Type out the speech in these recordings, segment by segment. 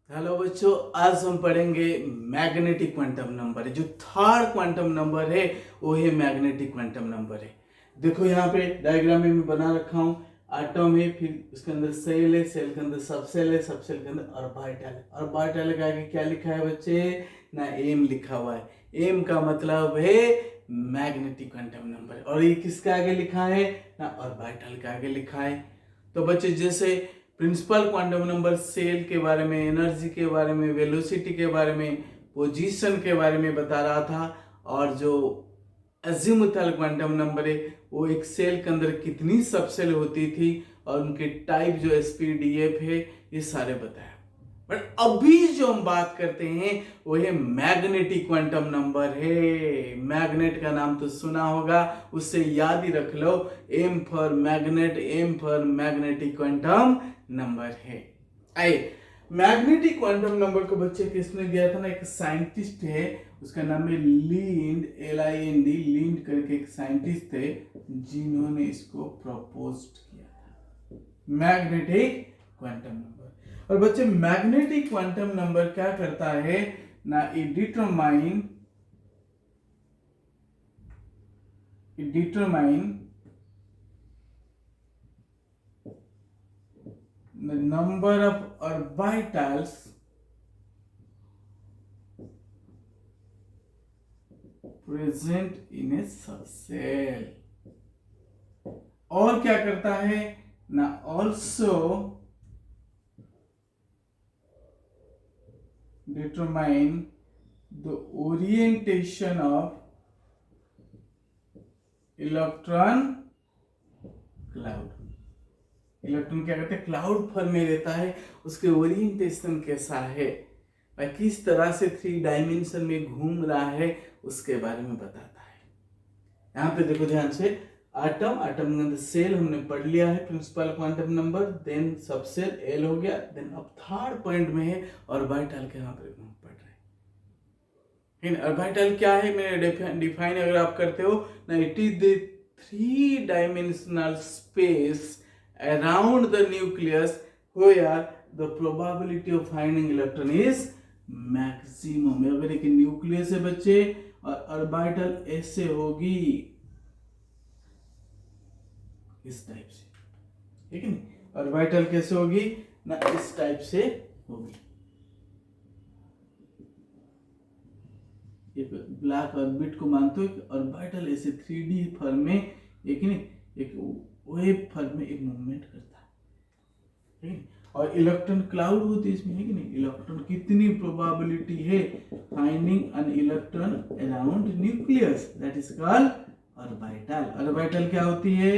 Hello बच्चों, आज हम पढ़ेंगे मैग्नेटिक क्वांटम नंबर। जो थर्ड क्वांटम नंबर है वो है मैग्नेटिक क्वांटम नंबर है। देखो यहाँ पे डायग्राम में मैं बना रखा हूँ। एटम है, फिर उसके अंदर सेल है, सेल के अंदर सब सेल है, सब सेल के अंदर ऑर्बिटल है। ऑर्बिटल के आगे क्या लिखा है बच्चे? ना एम लिखा हुआ है। एम का मतलब है मैग्नेटिक क्वांटम नंबर। और ये किसके आगे लिखा है? ना ऑर्बिटल के आगे लिखा है। तो बच्चे जैसे प्रिंसिपल क्वांटम नंबर सेल के बारे में, एनर्जी के बारे में, वेलोसिटी के बारे में, पोजीशन के बारे में बता रहा था। और जो अजीमुथल क्वांटम नंबर है वो एक सेल के अंदर कितनी सब सेल होती थी और उनके टाइप जो एसपीडीएफ है ये सारे बताया। बट अभी जो हम बात करते हैं वो है मैग्नेटिक क्वांटम नंबर है। मैग्नेट का नाम तो सुना होगा, उससे याद ही रख लो, M for magnet, M for magnetic quantum number है। आइए, मैग्नेटिक क्वांटम नंबर को बच्चे किसने दिया था ना? एक साइंटिस्ट है, उसका नाम है लिंड, LIND, लिंड करके एक साइंटिस्ट थे जिन्होंने इसको प्रपोज किया था, मैग्नेटिक क्वांटम नंबर। और बच्चे मैग्नेटिक क्वांटम नंबर क्या करता है ना? It determine the number of orbitals present in a subcell। और क्या करता है ना? also determine the orientation of electron cloud. Electron क्या करते हैं? क्लाउड फॉर्म में रहता है, उसके ओरिएंटेशन कैसा है, वह किस तरह से 3 डायमेंशन में घूम रहा है, उसके बारे में बताता है। यहाँ पे देखो ध्यान से, एटम के अंदर सेल हमने पढ़ लिया है, principal quantum number, then subshell L हो गया, देन अब थर्ड पॉइंट में है ऑर्बिटल के। यहाँ पे पढ़ रहे हैं ऑर्बिटल क्या है, मैंने डिफाइन अगर आप करते हो ना, it is the 3 dimensional space around the nucleus where the probability of finding electron is maximum। अगर एक न्यूक्लियस है बच्चे और ऑर्बिटल ऐसे होगी, इस टाइप से, ठीक है ना? ऑर्बिटल कैसे होगी ना? इस टाइप से होगी। एक ब्लैक ऑर्बिट को मानते हो, ऑर्बिटल ऐसे 3D फॉर्म में, एक नहीं एक वेव फॉर्म में एक मूवमेंट करता है, ठीक है? और इलेक्ट्रॉन क्लाउड होती है इसमें, है कि नहीं? इलेक्ट्रॉन कितनी प्रोबेबिलिटी है finding an electron around nucleus, that is called orbital. Orbital क्या होती है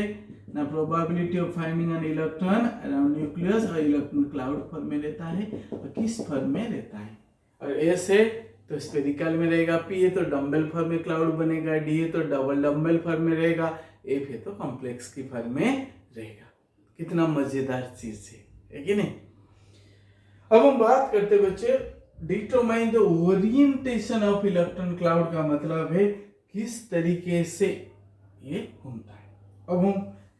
ना? Probability of finding an electron around nucleus. और इलेक्ट्रॉन क्लाउड फॉर्म में रहता है, और किस फॉर्म में रहता है? और एस है तो स्फेरिकल में रहेगा, पी है तो डम्बल फॉर्म में क्लाउड बनेगा, डी है तो डबल डम्बल फॉर्म में रहेगा, एफ है तो कॉम्प्लेक्स की फॉर्म में रहेगा। कितना मजेदार चीज है कि नहीं? अब हम बात करते बच्चे determine the orientation of electron cloud का मतलब है किस तरीके से ये घूमता है। अब हम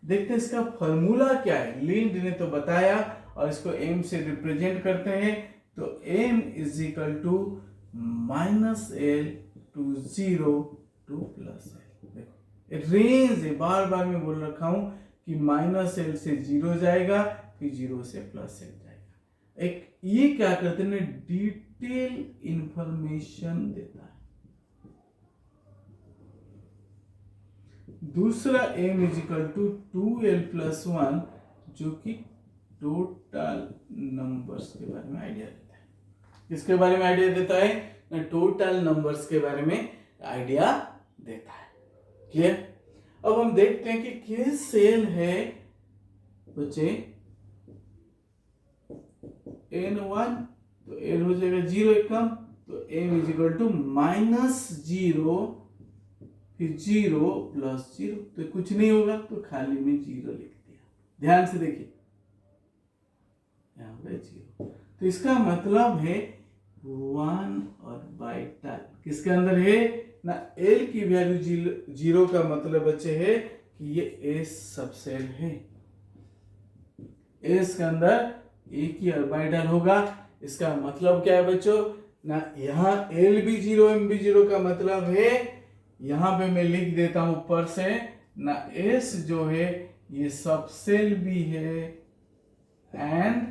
देखते हैं इसका फॉर्मूला क्या है। लिंड ने तो बताया, और इसको एम से रिप्रेजेंट करते हैं, तो M is equal to -L to 0 to +L। देखो रेंज है, बार बार मैं बोल रखा हूं कि -L से 0 जाएगा, फिर 0 से +L जाएगा। एक ये क्या करते हैं, डिटेल इंफॉर्मेशन देता है। दूसरा m is equal to 2l+1, जो कि टोटल नंबर्स के बारे में आइडिया देता है। किसके बारे में आइडिया देता है ना? टोटल नंबर्स के बारे में आइडिया देता है। क्लियर? अब हम देखते हैं कि किस सेल है बच्चे n1, तो n हो जाएगा 0 एक कम, तो m इज इक्वल टू -0, फिर 0 + 0, तो कुछ नहीं होगा, तो खाली में 0 लिख दिया। ध्यान से देखिए, यहाँ पे 0, तो इसका मतलब है 1 ऑर्बिटल किसके अंदर है ना? L की वैल्यू 0 का मतलब बच्चे है कि ये S सबसेल है। S के अंदर एक ही ऑर्बिटल होगा, इसका मतलब क्या है बच्चों ना, यहाँ L be zero M be zero का मतलब है, यहाँ पे मैं लिख देता हूं ऊपर से ना, एस जो है ये सबसेल भी है एंड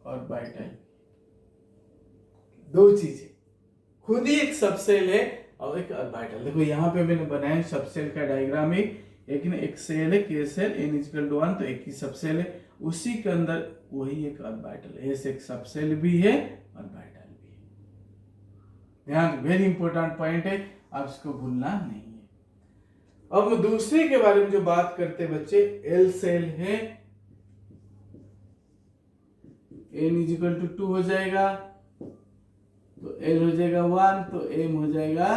ऑर्बिटल, दो चीजें, खुद ही एक सबसेल है और एक ऑर्बिटल। देखो यहाँ पे मैंने बनाया सबसेल का डायग्राम, एक सेल है के सेल n इक्वल टू 1, तो एक ही सबसेल है, उसी के अंदर वही एक ऑर्बिटल है, एक सबसेल भी है ऑर्बिटल भी है। ध्यान, वेरी इंपॉर्टेंट पॉइंट है, आप इसको भूलना नहीं है। अब दूसरे के बारे में जो बात करते बच्चे, एल सेल है, n इक्वल टू 2 हो जाएगा, तो L हो जाएगा 1, तो M हो जाएगा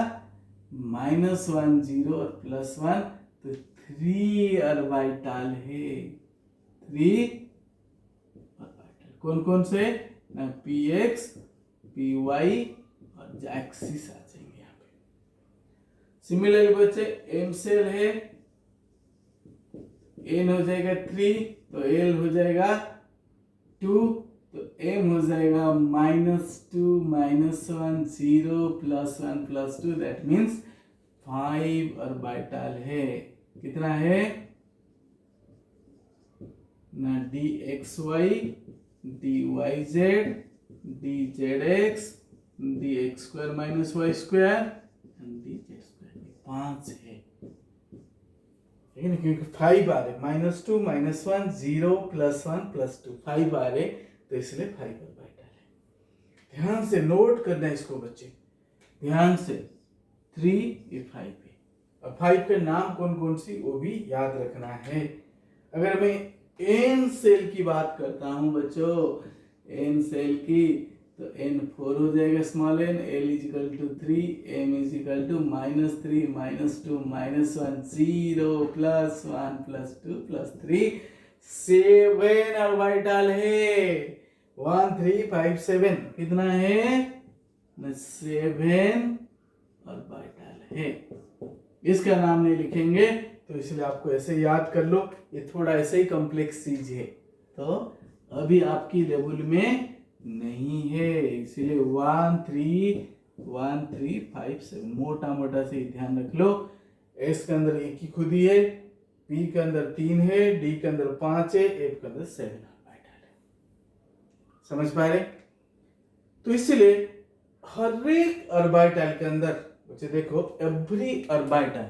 -1 0 और +1, तो 3 ऑर्बिटल है, 3 ऑर्बिटल। कौन कौन से ना, px py और एक्सिस आ जाएंगे यहाँ पे। सिमिलरली बच्चे M सेल है, n हो जाएगा 3, तो L हो जाएगा 2, तो m हो जाएगा -2 -1 0 +1 +2, दैट मीन्स 5 ऑर्बिटल है। कितना है ना, dxy dyz dzx dx² - y² dz², 5 है, क्योंकि 5 आ रहे, -2 -1 0 +1 +2, 5 आ रहे, तो इसलिए 5 ऑर्बिटल है। ध्यान से नोट करना है इसको बच्चे, ध्यान से, 3 ये 5 है, और 5 के नाम कौन कौन सी वो भी याद रखना है। अगर मैं एन सेल की बात करता हूं बच्चों, एन सेल की, तो n4 हो जाएगा small n, l equal to 3, m equal to -3 -2 -1 0 +1 +2 +3, 7 orbital है, 1 3 5 7, कितना है 7 ऑर्बिटल है। इसका नाम नहीं लिखेंगे तो इसलिए आपको ऐसे याद कर लो, ये थोड़ा ऐसे ही कॉम्प्लेक्स चीज है, तो अभी आपकी लेवल में नहीं है, इसलिए 1 3 5 7 मोटा मोटा से ध्यान रख लो। एस के अंदर एक ही खुद ही है, पी के अंदर 3 है, डी के अंदर 5 है, एफ के अंदर 7 ऑर्बिटल है। समझ पा रहे? तो इसलिए हर एक ऑर्बिटल के अंदर बच्चे देखो, एवरी ऑर्बिटल,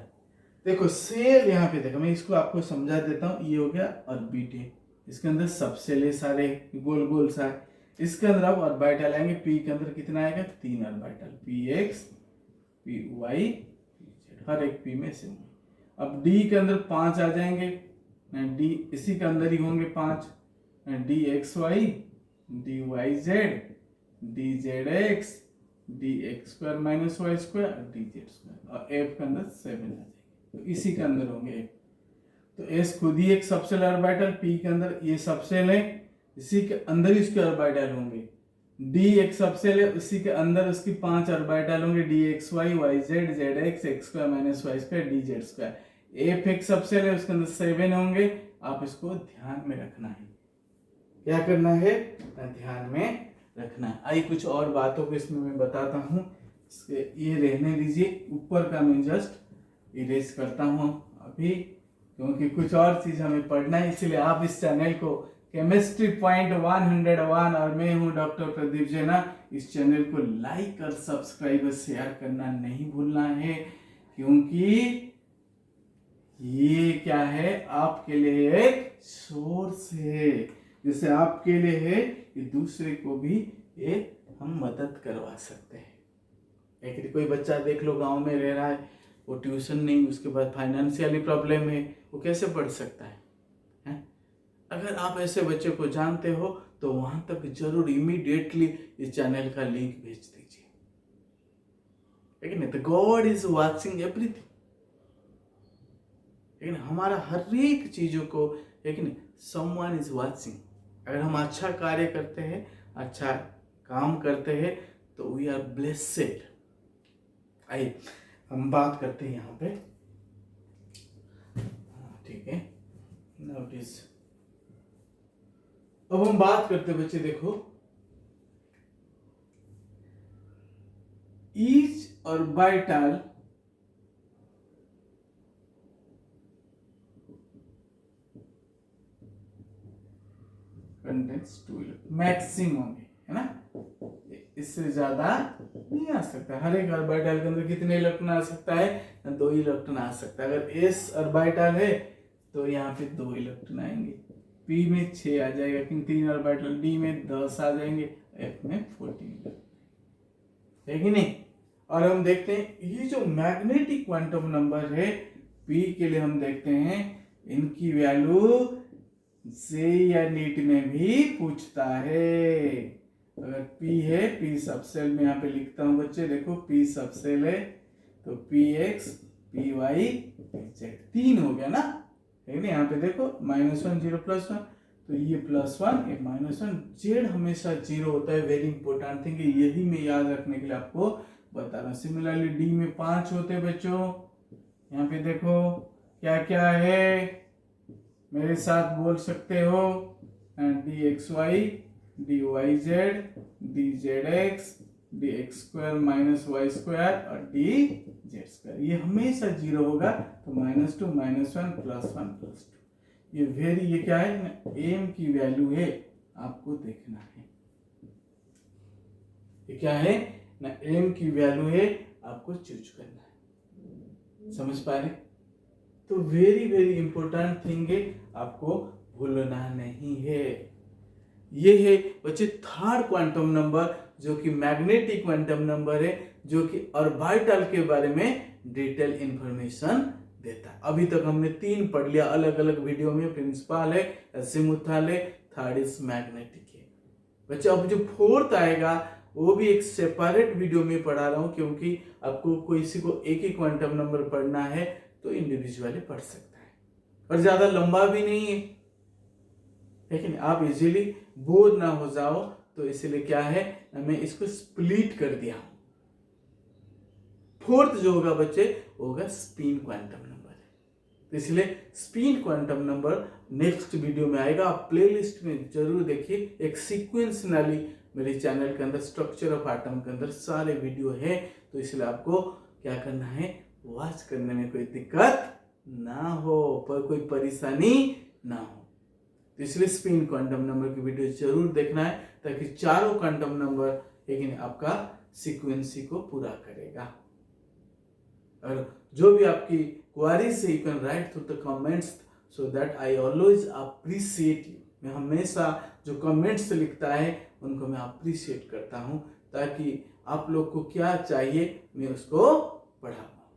देखो सेल यहाँ पे देखो, मैं इसको आपको समझा देता हूँ, ये हो गया ऑर्बिट है, इसके अंदर सब सेल है सारे गोल गोल सा, इसके अंदर अब ऑर्बिटल आएंगे, पी के अंदर कितना आएगा 3 orbital, P x P y हर एक पी में से। अब डी के अंदर 5 आ जाएंगे, डी इसी के अंदर ही होंगे 5, D X Y D Y Z D Z X D x² - y² D z², और एफ के अंदर 7 आ जाएंगे, तो इसी के अंदर होंगे। तो एस खुद ही एक सबसेल ऑर्बिटल, पी के अंदर ये सबसेल है, इसी के अंदर ही इसके ऑर्बिटल होंगे, डी एक सबसेल है, उसी के अंदर उसकी 5 ऑर्बिटल होंगे, D X Y Y Z Z X x² - y² D z², F एक सबसेल है, उसके अंदर 7 होंगे। आप इसको ध्यान में रखना है, क्या करना है ध्यान में रखना है। आई कुछ और बातों को इसमें मैं बताता हूँ, ये रहने दीजिए, ऊपर का मैं जस्ट इरेज करता हूँ अभी, क्योंकि कुछ और चीज हमें पढ़ना है, इसलिए आप इस चैनल को केमिस्ट्री पॉइंट 101 और मैं हूँ डॉक्टर प्रदीप जैना, इस चैनल को लाइक और सब्सक्राइब और शेयर करना नहीं भूलना है, क्योंकि ये क्या है आपके लिए एक सोर्स है, जैसे आपके लिए है ये दूसरे को भी ये हम मदद करवा सकते हैं। एक कोई बच्चा देख लो गांव में रह रहा है, वो ट्यूशन नहीं, उसके बाद फाइनेंशियली प्रॉब्लम है, वो कैसे पढ़ सकता है? अगर आप ऐसे बच्चे को जानते हो तो वहां तक जरूर इमीडिएटली इस चैनल का लिंक भेज दीजिए, लेकिन नहीं तो गॉड इज वॉचिंग एवरीथिंग, लेकिन हमारा हर एक चीजों को, लेकिन समवन इज वॉचिंग। अगर हम अच्छा कार्य करते हैं, अच्छा काम करते हैं, तो वी आर ब्लेस्ड। आइए हम बात करते हैं यहाँ पे, ठीक है, नोटिस अब हम बात करते हैं बच्चे, देखो each orbital contents 2 electron maximum है ना, इससे ज्यादा नहीं आ सकता। हर एक ऑर्बिटल के अंदर कितने इलेक्ट्रॉन आ सकता है? 2 इलेक्ट्रॉन आ सकता है। अगर एस ऑर्बिटल है तो यहाँ पे 2 इलेक्ट्रॉन आएंगे, पी में 6 आ जाएगा क्योंकि 3 ऑर्बिटल, डी में 10 आ जाएंगे, एफ में 14 है कि नहीं। और हम देखते हैं ये जो मैग्नेटिक क्वांटम नंबर है पी के लिए, हम देखते हैं इनकी वैल्यू से या नीट में भी पूछता है। अगर P है, P सब सेल में यहाँ पे लिखता हूं बच्चे, देखो P सब सेल है तो PX PY PZ 3 हो गया ना, है ना। यहाँ पे देखो -1 0 +1, तो ये +1 ये -1, Z हमेशा 0 होता है। वेरी इंपॉर्टेंट थिंग, यही मैं याद रखने के लिए आपको बता रहा हूँ। सिमिलरली D में 5 होते हैं बच्चों। यहाँ पे देखो क्या क्या है, मेरे साथ बोल सकते हो, DXY DYZ DZX DX² -Y² और DZ²। ये हमेशा 0 होगा, तो -2 -1 +1 +2। ये क्या है ना, m की वैल्यू है, आपको देखना है। ये क्या है ना, m की वैल्यू है, आपको चूज करना है। समझ पा रहे? तो वेरी इंपॉर्टेंट थिंग है, आपको भूलना नहीं है। ये है बच्चे थर्ड क्वांटम नंबर, जो कि मैग्नेटिक क्वांटम नंबर है, जो कि ऑर्बिटल के बारे में डिटेल इंफॉर्मेशन देता है। अभी तक हमने 3 पढ़ लिया अलग अलग वीडियो में, प्रिंसिपल है, अजीमुथल है, थर्ड इज मैग्नेटिक है। बच्चे अब जो फोर्थ आएगा वो भी एक सेपरेट वीडियो में पढ़ा रहा हूं, क्योंकि आपको किसी को एक ही क्वांटम नंबर पढ़ना है तो इंडिविजुअली पढ़ सकता है, और ज्यादा लंबा भी नहीं है, लेकिन आप इजीली बोर ना हो जाओ, तो इसलिए क्या है मैं इसको स्प्लिट कर दिया। फोर्थ जो होगा बच्चे वो होगा स्पिन क्वांटम नंबर है, तो इसलिए spin quantum number next video में आएगा। आप प्लेलिस्ट में जरूर देखिए, एक सीक्वेंसली मेरे चैनल के अंदर स्ट्रक्चर ऑफ एटम के अंदर सारे वीडियो है, तो इसलिए आपको क्या करना है, वॉच करने में कोई दिक्कत ना हो, पर कोई परेशानी ना हो। तो इसलिए स्पिन क्वांटम नंबर की वीडियो जरूर देखना है, ताकि चारों क्वांटम नंबर लेकिन आपका सीक्वेंसी को पूरा करेगा। और जो भी आपकी क्वेरीज है, you can write through the comments, so that I always appreciate you. मैं हमेशा जो कमेंट्स लिखता है उनको मैं अप्रिशिएट करता हूं, ताकि आप लोग को क्या चाहिए मैं उसको पढ़ा पाऊं।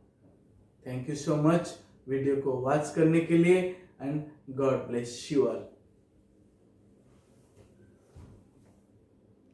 Thank you so much video को वॉच करने के लिए, and God bless you all.